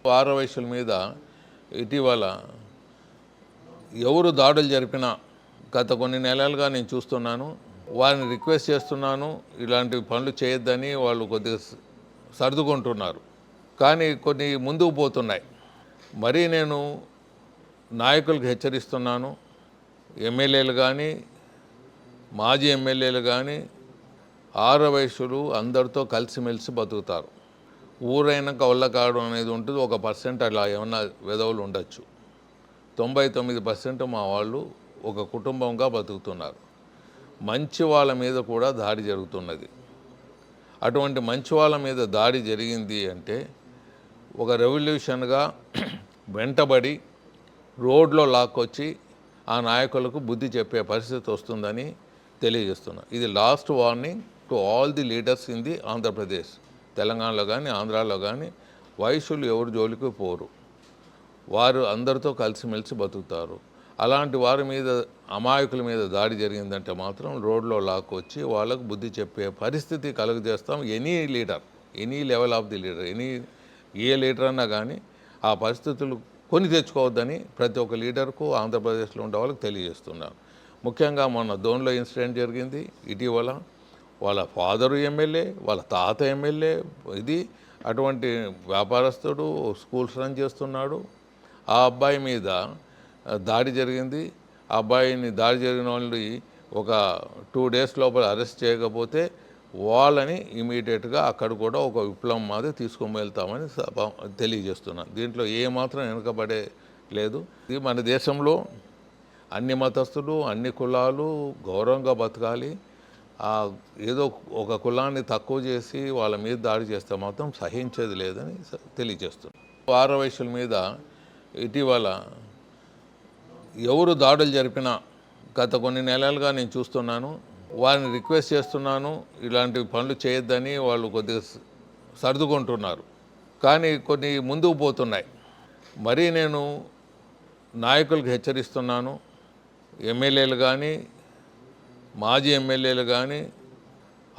ఆరవయసుల మీద ఇటీవల ఎవరు దాడులు జరిపినా గత కొన్ని నెలలుగా నేను చూస్తున్నాను. వారిని రిక్వెస్ట్ చేస్తున్నాను, ఇలాంటి పనులు చేయొద్దని. వాళ్ళు కొద్దిగా సర్దుకుంటున్నారు, కానీ కొన్ని ముందుకు పోతున్నాయి. మరీ నేను నాయకులకు హెచ్చరిస్తున్నాను. ఎమ్మెల్యేలు కానీ, మాజీ ఎమ్మెల్యేలు కానీ, ఆరవయసులు అందరితో కలిసిమెలిసి బతుకుతారు. ఊరైనాక ఒళ్ళకాడు అనేది ఉంటుంది. 1% అలా ఏమన్నా వెధవులు ఉండొచ్చు. 99% మా వాళ్ళు ఒక కుటుంబంగా బతుకుతున్నారు. మంచి వాళ్ళ మీద కూడా దాడి జరుగుతున్నది. అటువంటి మంచి వాళ్ళ మీద దాడి జరిగింది అంటే ఒక రెవల్యూషన్గా వెంటబడి రోడ్లో లాక్కొచ్చి ఆ నాయకులకు బుద్ధి చెప్పే పరిస్థితి వస్తుందని తెలియజేస్తున్నా. ఇది last warning to all the leaders in the Andhra Pradesh. తెలంగాణలో కానీ, ఆంధ్రాలో కానీ వయసులు ఎవరు జోలికి పోరు. వారు అందరితో కలిసిమెలిసి బతుకుతారు. అలాంటి వారి మీద, అమాయకుల మీద దాడి జరిగిందంటే మాత్రం రోడ్లో లాక్కొచ్చి వాళ్ళకు బుద్ధి చెప్పే పరిస్థితి కలుగజేస్తాం. Any leader, any level of the leader, ఏ లీడర్ అన్నా కానీ ఆ పరిస్థితులు కొని తెచ్చుకోవద్దని ప్రతి ఒక్క లీడర్కు ఆంధ్రప్రదేశ్లో ఉండే వాళ్ళకి తెలియజేస్తున్నాను. ముఖ్యంగా మొన్న దోన్లో ఇన్సిడెంట్ జరిగింది ఇటీవల. వాళ్ళ ఫాదరు ఎమ్మెల్యే, వాళ్ళ తాత ఎమ్మెల్యే. అటువంటి వ్యాపారస్తుడు స్కూల్స్ రన్ చేస్తున్నాడు. ఆ అబ్బాయి మీద దాడి జరిగింది. ఆ అబ్బాయిని దాడి జరిగిన వాళ్ళని ఒక 2 days లోపల అరెస్ట్ చేయకపోతే వాళ్ళని ఇమీడియట్గా అక్కడ కూడా ఒక విప్లవం మాది తీసుకొని వెళ్తామని తెలియజేస్తున్నాను. దీంట్లో ఏమాత్రం వెనుకబడే లేదు. ఇది మన దేశంలో అన్ని మతస్థులు, అన్ని కులాలు గౌరవంగా బతకాలి. ఏదో ఒక కులాన్ని తక్కువ చేసి వాళ్ళ మీద దాడి చేస్తే మాత్రం సహించేది లేదని తెలియజేస్తున్నాను. ఆరవయసుల మీద ఇటీవల ఎవరు దాడులు జరిపినా గత కొన్ని నెలలుగా నేను చూస్తున్నాను. వారిని రిక్వెస్ట్ చేస్తున్నాను, ఇలాంటి పనులు చేయొద్దని. వాళ్ళు కొద్దిగా సర్దుకుంటున్నారు, కానీ కొన్ని ముందుకు పోతున్నాయి. మరీ నేను నాయకులకు హెచ్చరిస్తున్నాను. ఎమ్మెల్యేలు కానీ, మాజీ ఎమ్మెల్యేలు కానీ,